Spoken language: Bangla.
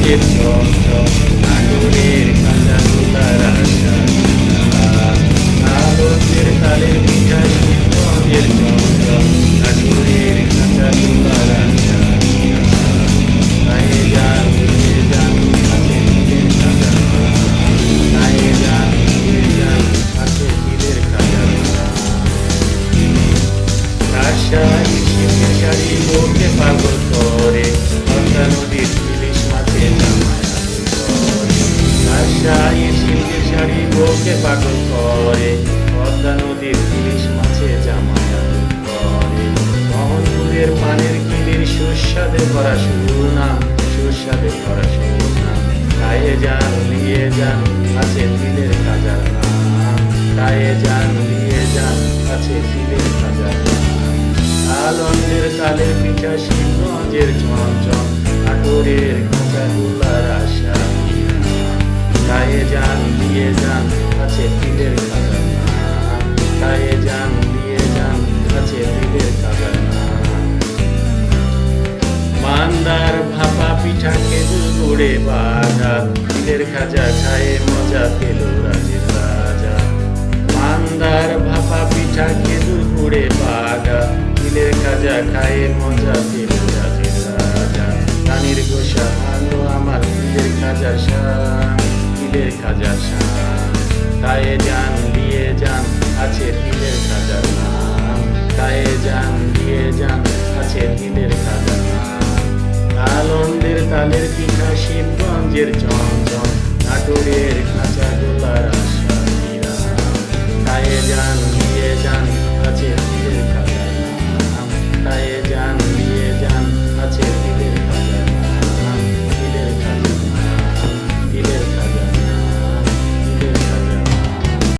রঙের চমচম নাটোরের কাঁচা গোলার আশা আনন্দের তালের পিঠা শিবগঞ্জের চমচম নাটোরের কাঁচা গোলার আশা গায়ে যান ঘুরে যান আছে তিলের খাজা গায়ে যান ঘুরে যান আছে তিলের খাজা রাজশাহী শিবের শাড়ি লোকে পাগল করে পদ্মা নদীর ইলিশ মাছে জামায়াত করে রাজশাহী শিবের শাড়ি লোকে পাগল করে পদ্মা নদীর ইলিশ মাছে জামায়াত করে মোহনপুরের পানের কিলির সুস্বাদে ভরা সুনাম সুস্বাদে ভরা সুনাম গায়ে যান নিয়ে যান আছে তিলের খাজার নাম গায়ে যান নিয়ে যান আছে তিলের খাজার নাম আনন্দের তালের পিঠা শিবগঞ্জের চমচম নাটোরের কাঁচা গোলার আশা গায়ে যান দিয়ে যান আছে তিলের খাজার নাম গায়ে যান দিয়ে যান আছে তিলের খাজার নাম মান্দার ভাপা পিঠা খেজুর গুড়ে বাজা তিলের খাজা খায়ে মজা পেল রাজের রাজা মান্দার ভাপা পিঠা খেজুর গুড়ে বাজা তিলের খাজা খায়ে মজা পেল রাজের রাজা রানীর গোসা আলো আমার তিলের খাজার শান তিলের খাজার শান গায়ে যান দিয়ে যান আছে তিলের খাজার নাম গায়ে যান দিয়ে যান আছে তিলের খাজার নাম আনন্দের তালের পিঠা শিবগঞ্জের চমচম নাটোরের কাঁচা গোলার আশা গায়ে যান দিয়ে যান আছে